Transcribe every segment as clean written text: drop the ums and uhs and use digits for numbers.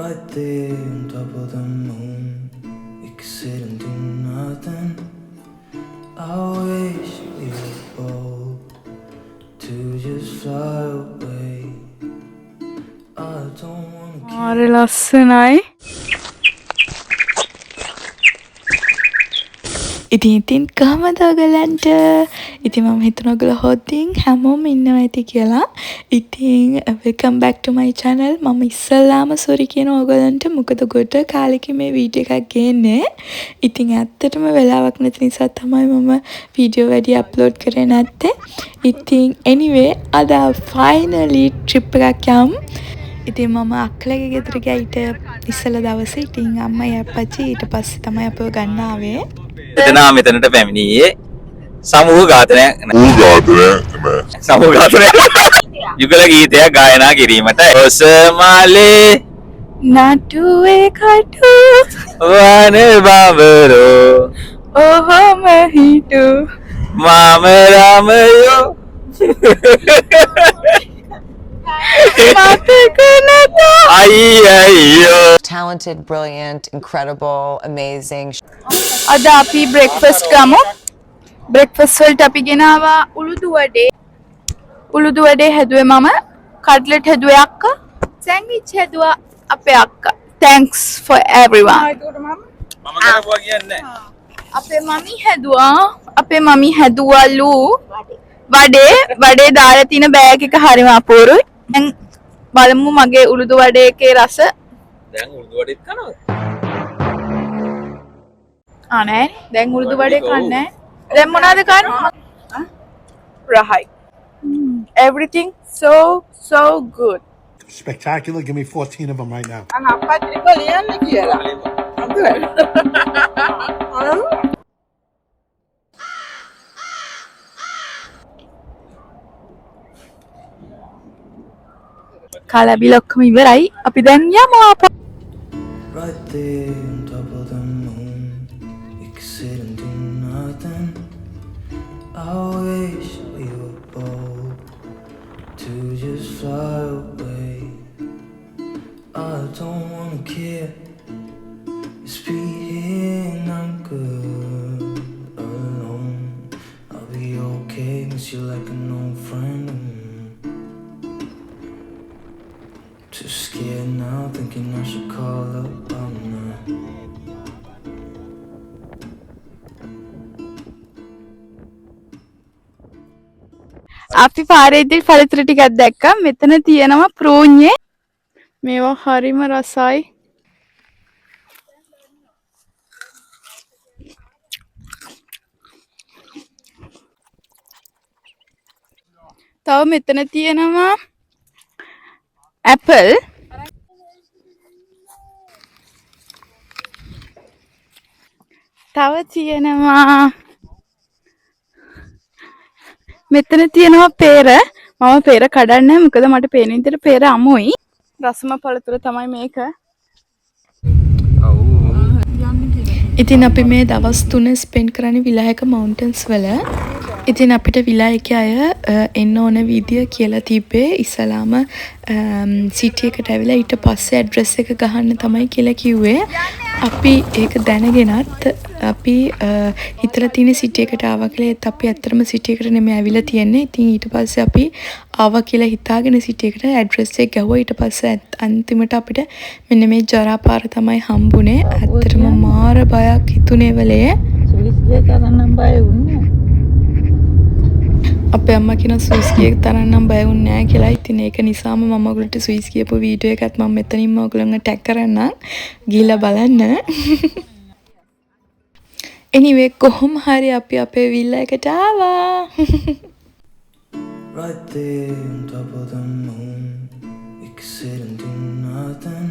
Right there on top of the moon, we could sit and do nothing. I wish we were bold to just fly away. I don't wanna keep ආර ලස්සනයි. ඉතින් කොහමද ඔයගලන්ට? ඉතින් මම හිතනවා ඔයගොල්ලෝ හොද්දින් හැමෝම ඉන්නවා ඇති කියලා. ඉතින් welcome back to my channel. මම ඉස්සල්ලාම sorry කියන ඔයගලන්ට මොකද ගොඩ කාලෙකින් මේ වීඩියෝ එකක් ගේන්නේ. ඉතින් ඇත්තටම වෙලාවක් නැති නිසා තමයි මම වීඩියෝ වැඩි අප්ලෝඩ් කරේ නැත්තේ. ඉතින් anyway අද finally trip එකක් යමු. ඉතින් මම අක්කලගේ ගෙදර ගියා ඊට ඉස්සෙල්ලා දවසේ. ඉතින් අම්මයි අප්පච්චි ඊට පස්සේ තමයි අපව ගන්න ආවේ. මෙතනට පැමිණියේ සමූහ ඝාතනය යුගල ගීතයක් ගායනා කිරීමට ඔසමාලේ නටුවේ කටු වන බඹරෝ ඔහොම හිටු මම රාමයෝ Talented, brilliant, incredible, amazing. අද අපි බ්‍රෙක්ෆාස්ට් ගමු. බ්‍රෙක්ෆාස්ට් වලට අපි ගෙනාවා උළුදු වඩේ. උළුදු වඩේ හැදුවේ මම. කට්ලට් හැදුවේ අක්කා. සෑන්ඩ්විච් හැදුවා අපේ අක්කා. Thanks for everyone. මම කරපුවා කියන්නේ අපේ මමි හැදුවලු වඩේ දාලා තියෙන බෑග් එක හරිම අපූරුයි. දැන් බලමු මගේ උළුදු වඩේ එකේ රස. දැන් උරුදු වඩේත් කනවද? නෑ දැන් උළුදු වඩේ කන්නේ. දැන් මොනවද කන්නේ? රහයි. Everything so good. Spectacular. Give me 14 of them right now. කාලා බිල ඔක්කොම ඉවරයි. අපි දැන් යමු. right there on top of the moon, we could sit and do nothing. I wish we were bold to just fly away. I don't wanna care. It's being I'm good alone. I'll be okay, miss you like an old friend. Too scared now, thinking I should call up on her. අපි පාරේදී ඵලතර ටිකක් දැක්කා. මෙතන තියෙනවා ප්‍රෝඤ්ඤේ. මේවා හරිම රසයි. තව මෙතන තියෙනවා ඇපල්. තව තියෙනවා මෙතන තියෙනවා පේර. මම පේර කඩන්නේ නැහැ මොකද මට පේන විදිහට පේර අමුයි. රසම පළතුර තමයි මේක. ඉතින් අපි මේ දවස් 3 ස්පෙන්ඩ් කරන්නේ විලායක මවුන්ටන්ස් වල. ඉතින් අපිට විලායක අය එන්න ඕන විදිය කියලා තිබ්බේ ඉස්සලාම සිටි එකට ඇවිල්ලා ඊට පස්සේ ඇඩ්‍රස් එක ගහන්න තමයි කියලා කිව්වේ. අපි ඒක දැනගෙනත් අපි හිතලා තියෙන සිටි එකට ආවා කියලා. ඒත් අපි ඇත්තටම සිටි එකට නෙමෙයි ඇවිල්ලා තියෙන්නේ. ඉතින් ඊට පස්සේ අපි ආවා කියලා හිතාගෙන සිටි එකට ඇඩ්‍රස් එක ගැහුවා. ඊට පස්සේ අන්තිමට අපිට මෙන්න මේ ජරා පාර තමයි හම්බුනේ. ඇත්තටම මාර බයක් හිතුනේ වෙලේ. සුවිස්ගේ තරන්නම් බය වුණා. අපේ අම්මා කියන සුවිස් ගියේ තරන්නම් බය වුන්නේ නැහැ කියලා. ඉතින් ඒක නිසාම මම ඔයගොල්ලන්ට සුවිස් ගියපු වීඩියෝ එකත් මම මෙතනින්ම ඔයගොල්ලන්ට ටැග් කරන්නම්. ගිහිල්ලා බලන්න. anyway කොහොම හරි අපි අපේ විල්ලා එකට ආවා. Right there on top of the moon, we could sit and do nothing.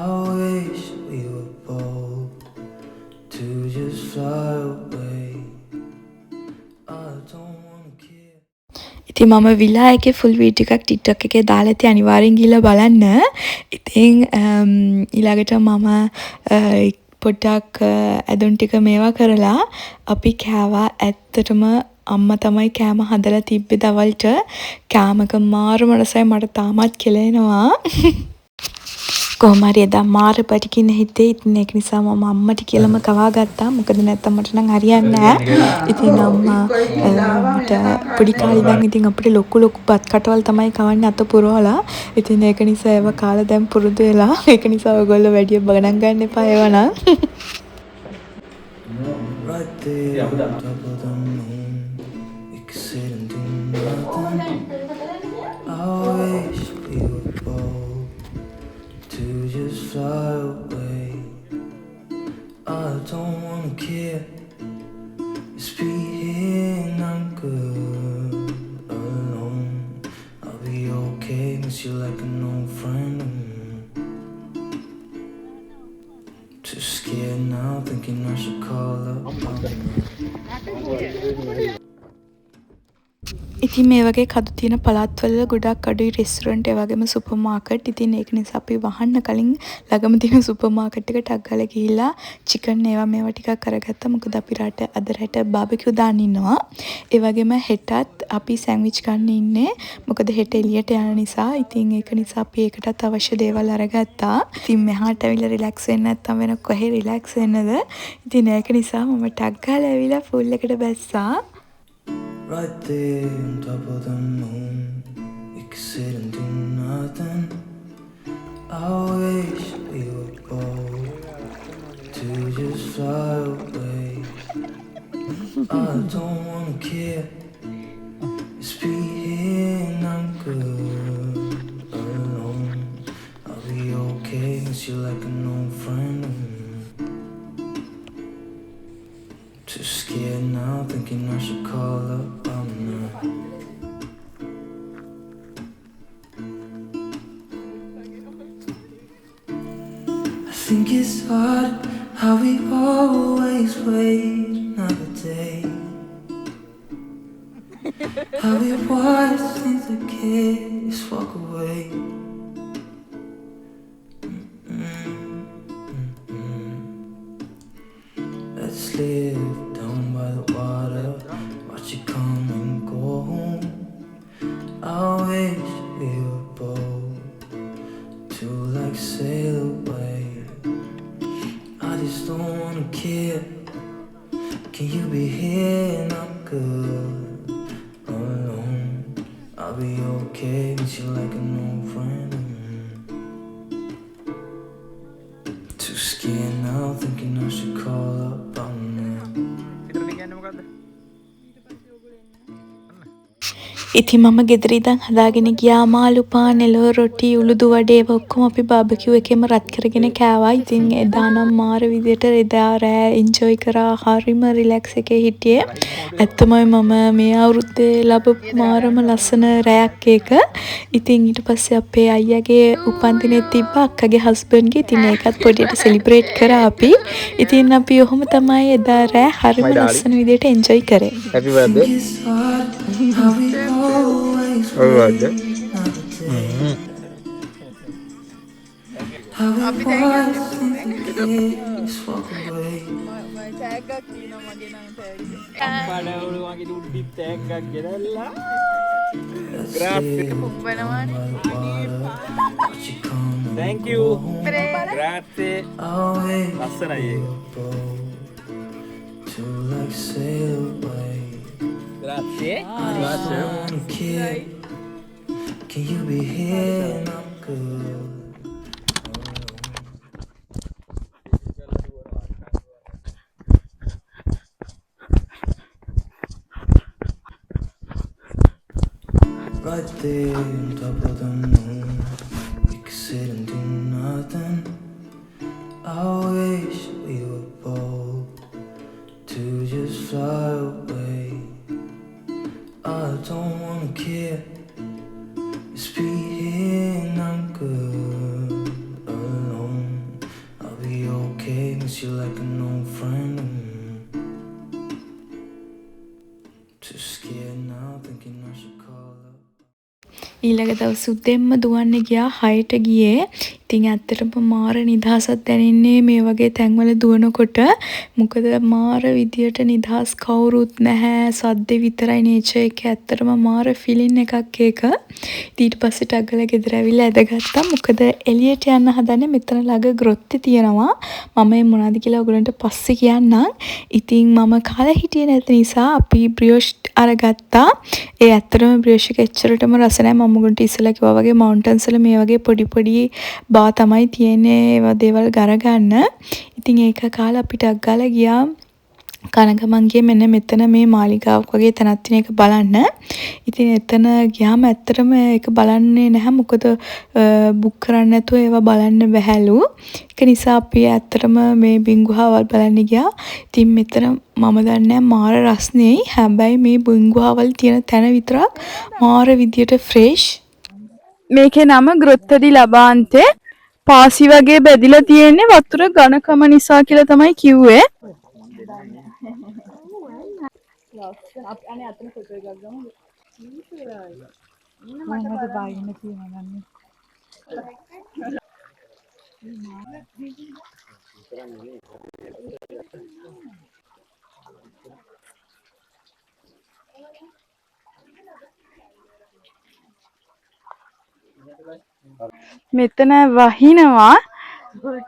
I wish we were bold to just fly away. I don't wanna care. ඉතින් මම විලා එකේ ෆුල් වීඩියෝ එකක් TikTok එකේ දාලා තියෙන අනිවාර්යෙන් ගිහලා බලන්න. ඉතින් ඊළඟට මම පොඩ්ඩක් ඇඳුම් ටික මේවා කරලා අපි කෑවා. ඇත්තටම අම්මා තමයි කෑම හදලා තිබ්බේ දවල්ට. කෑමක මාරම රසයි. මට තාමත් කෙලෙනවා. කොහොම හරි එදා මාර පටිකින් හිතේ. ඉතින් ඒක නිසා මම අම්මට කියලාම කවා ගත්තා. මොකද නැත්තම් මට නම් හරියන්නේ නැහැ. ඉතින් අම්මා මට පොඩි කාලේ ඉඳන් ඉතින් අපිට ලොකු බත් කටවල් තමයි කවන්නේ අත පුරවලා. ඉතින් ඒක නිසා ඒව කාලා දැන් පුරුදු වෙලා. ඒක නිසා ඔයගොල්ලෝ වැඩි ගණන් ගන්න එපා ඒව නම්. Right there on top of the moon, you could sit and do nothing. I wish we were bold to just fly away. I don't wanna care, just be here and I'm good alone. I'll be okay, miss you like an old friend. Too scared now, thinking I should call up. ඉතින් මේ වගේ කඩු තියෙන පළාත්වල ගොඩක් අඩුයි restaurant ඒ වගේම super market. ඉතින් ඒක නිසා අපි වහන්න කලින් ළඟම තියෙන සුපර් මාකට් එක ටක් ගාලා ගිහිල්ලා චිකන් මේවා ටිකක් අරගත්තා. මොකද අපි අද රට බාබකියු දාන්න ඉන්නවා. ඒ වගේම හෙටත් අපි සෑන්ඩ්විච් ගන්න ඉන්නේ. මොකද හෙට එළියට යන නිසා. ඉතින් ඒක නිසා අපි ඒකටත් අවශ්‍ය දේවල් අරගත්තා. ඉතින් මෙහාට ඇවිල්ලා රිලැක්ස් වෙන්න නැත්නම් වෙන කොහේ රිලැක්ස් වෙන්නද? ඉතින් ඒක නිසා මම ටක් ගාලා ඇවිල්ලා ෆුල් එකට බැස්සා. Right there on top of the moon, we could sit and do nothing. I wish we were bold to just fly away. I don't wanna care, just be here and I'm good alone. I'll be okay, miss you like an old friend. Too scared now, thinking I should call up. I'm not. I think it's hard how we always wait another day. How we watch things that kids walk away. Let's live down by the water, watch it come and go home. I wish we were bold to like sail away. I just don't wanna care. Can you be here and I'm good alone? I'll be okay, miss you like an old friend. Too scared now, thinking I should call up. I'm not. ඉතින් මම ගෙදර ඉඳන් හදාගෙන ගියා මාළු පාන් එළව රොටි උළුදු වඩේ ඒවා ඔක්කොම අපි බාබකියු එකේම රත් කරගෙන කෑවා. ඉතින් එදා නම් මාර විදියට එදා රෑ එන්ජොයි කරා. හරිම රිලැක්ස් එකේ හිටියේ. ඇත්තමයි මම මේ අවුරුද්දේ ලැබපු මාරම ලස්සන රැයක් ඒක. ඉතින් ඊට පස්සේ අපේ අයියාගේ උපන්දිනේ තිබ්බ අක්කගේ හස්බන්ඩ්ගේ. ඉතින් ඒකත් පොඩියට සෙලිබ්‍රේට් කරා අපි. ඉතින් අපි ඔහොම තමයි එදා රෑ හරිම ලස්සන විදියට එන්ජොයි කරේ. Happy birthday. How we always wait another day. How we watch things that kids walk away. Let's live down by the water, watch it come and Thank go you. home. Grazie. I wish ලස්සනයි we ඒක. were bold to like sail away. Grazie. I just don't wanna care. Can you be here and I'm good? Right there on top of the moon, we could sit and do nothing. I wish we were bold to just fly away. I don't wanna care, just be here and I'm good alone. I'll be okay, miss you like an old friend. Too scared now, thinking I should call up. ඊළඟ දවස් උදෙන්ම දුවන්න ගියා 6ට ගියේ. ඉතින් ඇත්තටම මාර නිදහසක් දැනෙන්නේ මේ වගේ තැන්වල දුවනකොට. මොකද මාර විදියට නිදහස් කවුරුත් නැහැ. සද්දේ විතරයි නේචර් එකේ. ඇත්තටම මාර ෆීලින් එකක් ඒක. ඊට පස්සේ ටග්ගලා ගෙදර ඇවිල්ලා ඇදගත්තා. මොකද එළියට යන්න හදන්නේ මෙතන ළඟ ග්‍රොත්තේ තියෙනවා. මම මේ මොනවද කියලා ඔයගලන්ට පස්සේ කියන්නම්. ඉතින් මම කාලා හිටියේ නැති නිසා අපි බ්‍රියෝෂ් අරගත්තා. ඒ ඇත්තටම බ්‍රියෝෂ් එක එච්චරටම රස නැහැ. මම ඔයගලන්ට ඉස්සෙල්ලා කිව්වා වගේ මවුන්ටන්ස් වල මේ වගේ පොඩි පොඩි බා තමයි තියෙන්නේ ඒවා දේවල් ගරගන්න. ඉතින් ඒක කාලා අපි ටක් ගාලා ගියා. කනගමන් ගියේ මෙන්න මෙතන මේ මාලිගාවක් වගේ තැනක් තියෙන එක බලන්න. ඉතින් එතන ගියාම ඇත්තටම ඒක බලන්නේ නැහැ. මොකද බුක් කරන්න නැතුව ඒවා බලන්න බැහැලු. ඒක නිසා අපි ඇත්තටම මේ බිංගුහාවල් බලන්න ගියා. ඉතින් මෙතන මම දන්නේ මාර රස්නේ. හැබැයි මේ බිංගුහාවල් තියෙන තැන විතරක් මාර විදියට ෆ්‍රෙෂ්. මේකේ නම ග්‍රොත්තඩි ලබාන්තේ. පාසි වගේ බැදිලා තියෙන්නේ වතුර ඝනකම නිසා කියලා තමයි කිව්වේ. මෙතන වහිනවා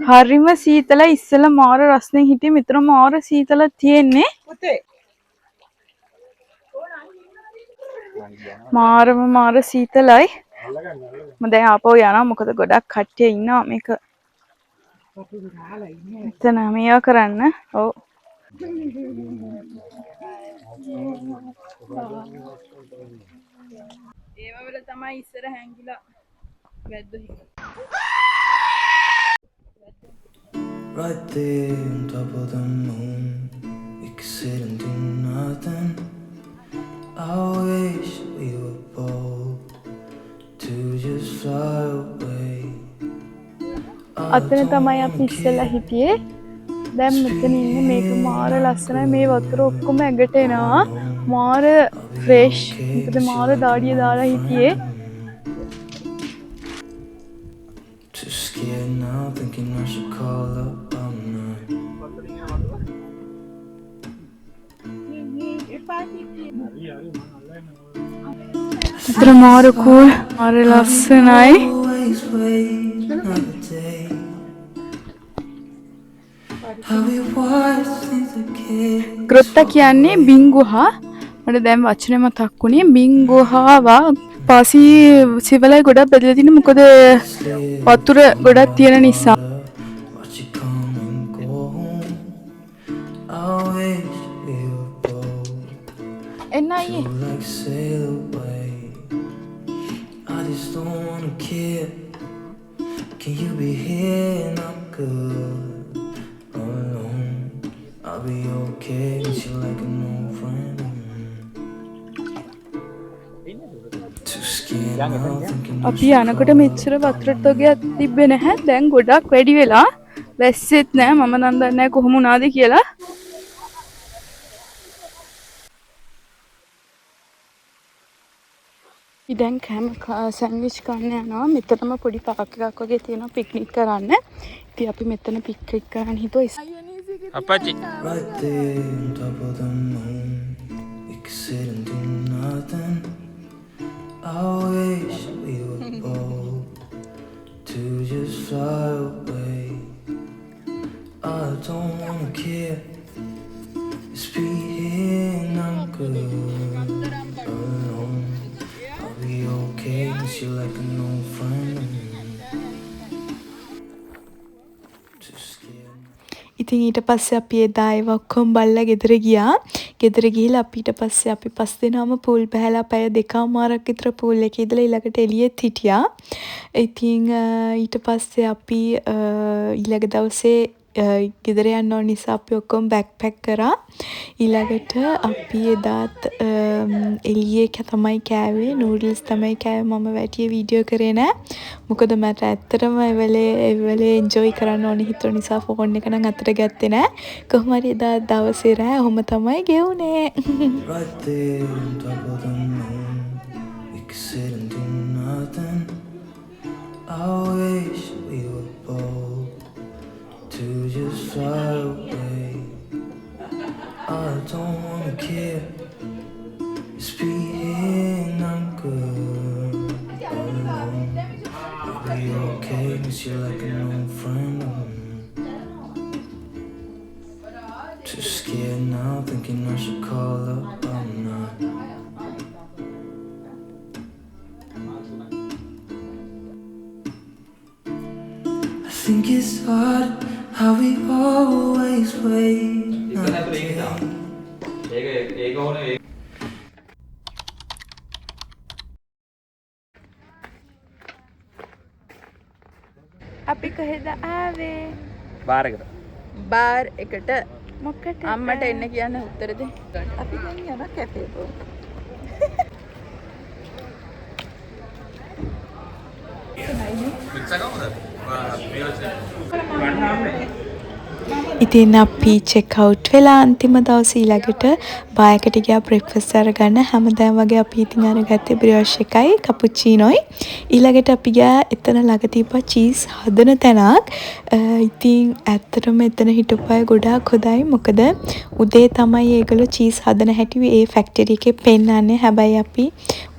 හරිම සීතලයි. ඉස්සෙල්ලා මාර රස්නේ හිටියේ. මෙතන මාර සීතලක් තියෙන්නේ. මාර සීතලයි. මම දැන් ආපහු යනවා. මොකද ගොඩක් කට්ටිය ඉන්නවා මේක. මෙතන මේවා කරන්න. ඔව්. ඒව වල තමයි ඉස්සර හැංගිලා වැද්දෝ හිටියේ. Right there on top of the moon, we could sit and do nothing. I wish we were bold to just fly away. අතන තමයි අපි ඉස්සෙල්ලා හිටියේ. දැන් මෙතන ඉන්නේ. මේක මාර ලස්සනයි. මේ වතුර ඔක්කොම ඇඟට එනවා. මාර ෆ්‍රෙෂ්. මොකද මාර දාඩිය දාලා හිටියේ. Too scared now, thinking I should call up all night. ඉතර මාර කූල්. මාර ලස්සනයි. Always wait another day. How we watch things again. ග්‍රොත්තා කියන්නේ බිංගුහා. මට දැන් වචනේ මතක් වුණේ බිංගුහාව. පාසි සිවලයි ගොඩක් බෙදලා තියෙන්නේ. මොකද වතුර ගොඩක් තියෙන නිසා. Watch you come and go home. I wish we were bold එන්න අයියේ. to like sail away. I just don't wanna care. Can you be here and I'm good alone? I'll be okay. Miss you like an old friend. Too scared now, thinking I අපි යනකොට මෙච්චර වතුර තොගයක් තිබ්බේ නැහැ. දැන් ගොඩක් වැඩි වෙලා. වැස්සෙත් නැහැ. මම නම් දන්නේ නැහැ කොහොම වුණාද කියලා. දැන් සෑන්ඩ්විච් කන්න යනවා. මෙතනම පොඩි පාක් එකක් වගේ තියෙනවා පික්නික් කරන්න. ඉතින් අපි මෙතන පික්නික් කරන්න හිතුවා. Apache. right there on top of the moon, we could sit and do nothing. I wish we were bold to just fly away. I don't wanna care. Just be here and I'm good alone. I'll be okay. Miss you like an old friend. Too scared. ඉතින් ඊට පස්සේ අපි එදා ඒව ඔක්කොම බලලා ගෙදර ගියා. ගෙදර ගිහිල්ලා අපි ඊට පස්සේ අපි 5 දෙනාම පූල් බහැලා පැය 2කමාරක් විතර පූල් එකේ ඉඳලා ඊළඟට එළියෙත් හිටියා. ඉතින් ඊට පස්සේ අපි ඊළඟ දවසේ ගෙදර යන්න ඕන නිසා අපි ඔක්කොම බෑක්පැක් කරා. ඊළඟට අපි එදාත් එළියේ තමයි කෑවේ. නූඩල්ස් තමයි කෑවේ. මම වැටියේ වීඩියෝ කරේ නෑ. මොකද මට ඇත්තටම ඒ වෙලේ එන්ජොයි කරන්න ඕනේ හිතුව නිසා ෆෝන් එක නම් අතට ගත්තේ නෑ. කොහොම හරි එදා දවසේ රෑ ඔහොම තමයි ගෙවුනේ. Right there on top of the moon, we could sit and do nothing. I wish we were just fly away. I don't wanna care. Just be here and I'm good alone. I'll be okay, miss you like an old friend. Too scared now, thinking I should call up. I'm not. I think it's hard how we always wait. Not day. අපි කොහෙද ආවේ? Bar එකට. Bar එකට මොකටද? අම්මට එන්න කියන්න උත්තර දෙන්න. අපි දැන් යනවා කැෆේ එක. ඉතින් අපි චෙක් අවුට් වෙලා අන්තිම දවසේ ඊළඟට බායකට ගියා බ්‍රෙක්ෆාස්ට් අරගන්න. හැමදාම වගේ අපි ඉතින් අරගත්තේ බ්‍රියෝෂ් එකයි කපුචිනෝයි. ඊළඟට අපි ගියා එතන ළඟ තිබ්බා චීස් හදන තැනක්. ඉතින් ඇත්තටම එතන හිටපු අය ගොඩාක් හොඳයි. මොකද උදේ තමයි ඒගොල්ලෝ චීස් හදන හැටි ඒ ෆැක්ටරි එකේ පෙන්නන්නේ. හැබැයි අපි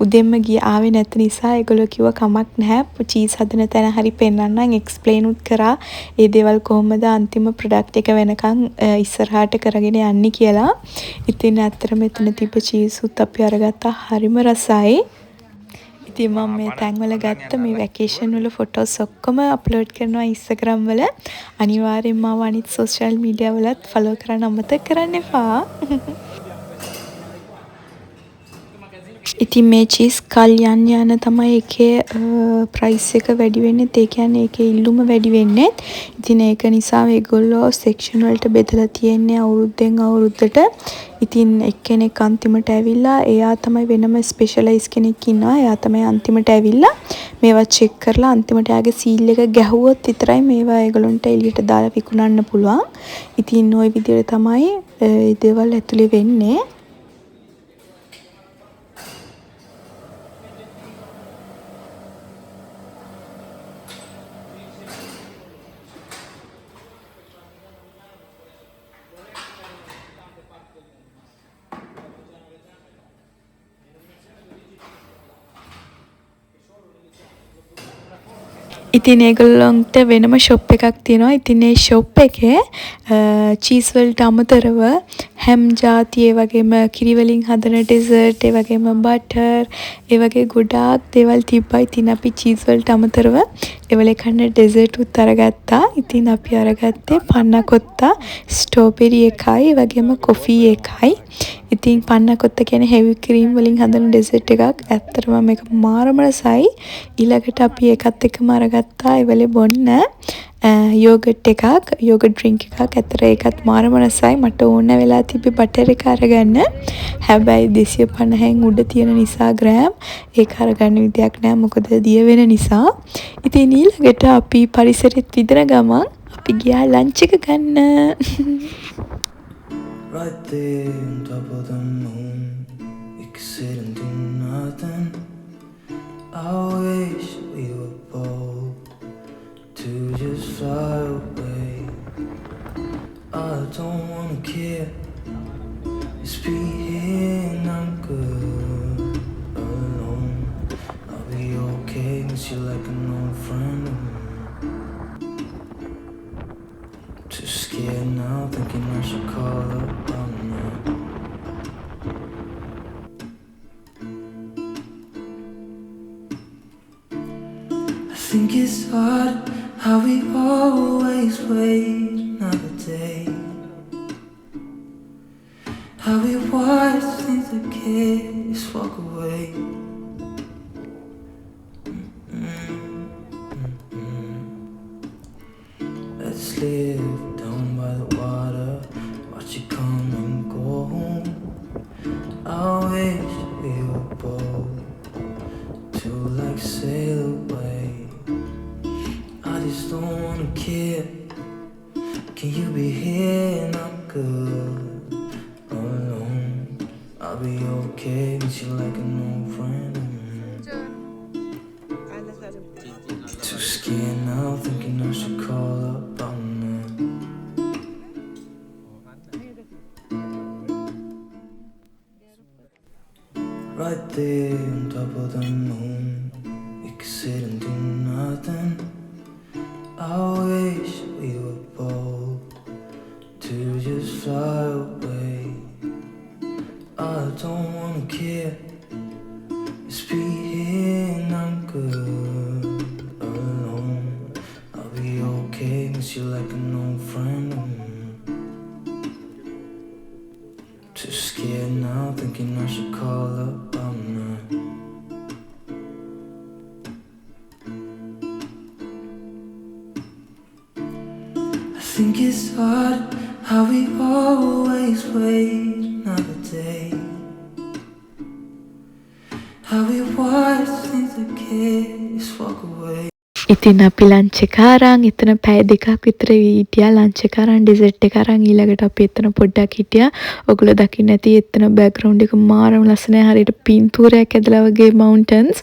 උදෙන්ම ආවේ නැති නිසා ඒගොල්ලෝ කිව්වා කමක් නැහැ. චීස් හදන තැන හරි පෙන්නන්නම් එක්ස්ප්ලেইন උත් කරා. ඒ දේවල් කොහොමද අන්තිම ප්‍රොඩක්ට් එක වෙනකන් ඉස්සරහට කරගෙන යන්නේ කියලා. ඉතින් ඇත්තටම එතන තිබ්බ චීස් උත් අපි අරගත්තා. හරිම රසයි. ඉතින් මම මේ තැන්වල ගත්ත මේ වැකේෂන් වල ෆොටෝස් ඔක්කොම අප්ලෝඩ් කරනවා Instagram වල. අනිවාර්යෙන්ම මාව අනිත් සෝෂල් මීඩියා වලත් ෆලෝ කරන්න අමතක කරන්න එපා. ඉතින් මේ චීස් කල් යන්න තමයි එකේ ප්‍රයිස් එක වැඩි වෙන්නේ. ඒ කියන්නේ ඒකේ ඉල්ලුම වැඩි වෙන්නේ. ඉතින් ඒක නිසා මේගොල්ලෝ සෙක්ෂන් වලට බෙදලා තියෙන්නේ අවුරුද්දෙන් අවුරුද්දට. ඉතින් එක්කෙනෙක් අන්තිමට ඇවිල්ලා එයා තමයි වෙනම ස්පෙෂලායිස් කෙනෙක් ඉන්නවා. එයා තමයි අන්තිමට ඇවිල්ලා මේවා චෙක් කරලා අන්තිමට එයාගේ සීල් එක ගැහුවොත් විතරයි මේවා ඒගොල්ලන්ට එළියට දාලා විකුණන්න පුළුවන්. ඉතින් ওই විදිහට තමයි මේ දේවල් ඇතුලේ වෙන්නේ. ඉතින් ඒගොල්ලන්ට වෙනම ෂොප් එකක් තියෙනවා. ඉතින් ඒ ෂොප් එකේ චීස් වලට අමතරව හැම් ජාති ඒ වගේම කිරි වලින් හදන ඩෙසර්ට් ඒ වගේම බටර් ඒ වගේ ගොඩාක් දේවල් තිබ්බා. ඉතින් අපි චීස් වලට අමතරව ඒවල කන්න ඩෙසර්ට් උත් අරගත්තා. ඉතින් අපි අරගත්තේ පන්නා කොත්තා, ස්ට්‍රෝබෙරි එකයි, ඒ වගේම කොෆි එකයි. ඉතින් පන්නා කොත්තා කියන්නේ හෙවි ක්‍රීම් වලින් හදන ඩෙසර්ට් එකක්. ඇත්තටම මේක මාරම රසයි. ඊළඟට අපි ඒකත් එක්කම අරගත්තා ඒවලේ බොන්න යෝගට් එකක්, යෝගට් ඩ්‍රින්ක් එකක්. ඇත්තට ඒකත් මාරම රසයි. මට ඕන වෙලා තිබ්බේ බටර් එක අරගන්න. හැබැයි 250න් උඩ තියෙන නිසා ග්‍රෑම් ඒක අරගන්න විදියක් නැහැ. මොකද දිය වෙන නිසා. ඉතින් ඊළඟට අපි පරිසරෙත් විදින ගමන් අපි ගියා ලන්ච් එක ගන්න. Right there on top of the moon, we could sit and do nothing. I wish we were bold to just fly away. I don't wanna care. Just be here and I'm good alone. I'll be okay, miss you like an old friend. Too scared now, thinking I should call up. I'm not. I think it's hard how we always wait another day. How we watch things that kids walk away. Let's live down by the water, watch it come and go home. I wish we were bold to like sail away. I just don't wanna care. Can you be here and I'm good alone? I'll be okay, miss you like an old friend. Too scared now, thinking I should call up. I'm not. there on top of the moon. We could sit and do nothing. I wish we were bold to just fly away. I don't wanna care. Just be here and I'm good alone. I'll be okay, miss you like an old friend. Too scared now, thinking I should call up all night. I think it's hard how we always wait another day. How we watch things that kids walk away. ඉතින් අපි lunch එක අරන් එතන පැය දෙකක් විතර හිටියා. Lunch එක අරන් ඩෙසර්ට් එක අරන් ඊළඟට අපි එතන පොඩ්ඩක් හිටියා. ඔයගොල්ලෝ දකින්න ඇති එතන බෑග්ග්‍රවුන්ඩ් එක මාරම ලස්සනයි. හරියට පින්තූරයක් ඇදලා වගේ මවුන්ටන්ස්.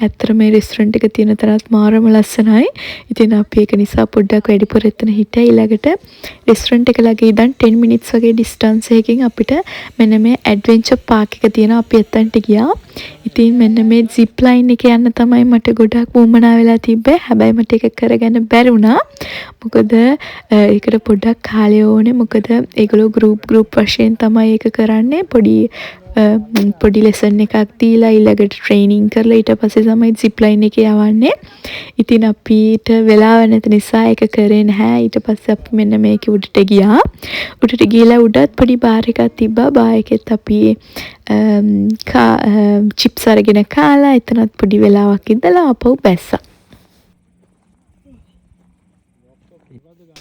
ඇත්තට මේ රෙස්ටොරන්ට් එක තියෙන තරත් මාරම ලස්සනයි. ඉතින් අපි ඒක නිසා පොඩ්ඩක් වැඩිපුර එතන හිටියා. ඊළඟට රෙස්ටොරන්ට් එක ළඟ ඉඳන් 10 minutes වගේ ඩිස්ටන්ස් එකකින් අපිට මෙන්න මේ ඇඩ්වෙන්චර් පාක් එක තියෙනවා. අපි එතනට ගියා. ඉතින් මෙන්න මේ zip line එක යන්න තමයි මට ගොඩක් වුමනා වෙලා තිබ්බේ. හැබැයි මට ඒක කරගන්න බැරි වුණා. මොකද ඒකට පොඩ්ඩක් කාලය ඕනේ. මොකද ඒගොල්ලෝ ගෲප් වශයෙන් තමයි ඒක කරන්නේ. පොඩි ලෙසන් එකක් දීලා ඊළඟට ට්‍රේනින් කරලා ඊට පස්සේ තමයි zip line එකේ යවන්නේ. ඉතින් අපිට වෙලාව නැති නිසා ඒක කරේ නැහැ. ඊට පස්සේ අපි මෙන්න මේක උඩට ගියා. උඩට ගිහලා උඩත් පොඩි බාර් එකක් තිබ්බා. බාර් එකෙත් අපි චිප්ස් අරගෙන කාලා එතනත් පොඩි වෙලාවක් ඉඳලා ආපහු බැස්සා.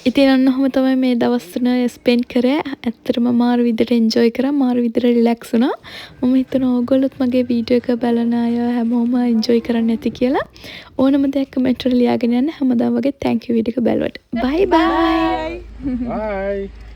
ඉතින් ඔන්න ඔහොම තමයි මේ දවස් තුන ස්පෙන්ඩ් කරේ. ඇත්තටම මාරු විදිහට එන්ජොයි කරා. මාරු විදිහට රිලැක්ස් වුණා. මම හිතනවා ඕගොල්ලොත් මගේ වීඩියෝ එක බලන අය හැමෝම එන්ජොයි කරන්න ඇති කියලා. ඕනම දෙයක් කමෙන්ට් වල ලියාගෙන යන්න. හැමදාම වගේ thank you වීඩියෝ එක බලවට. bye bye. Bye.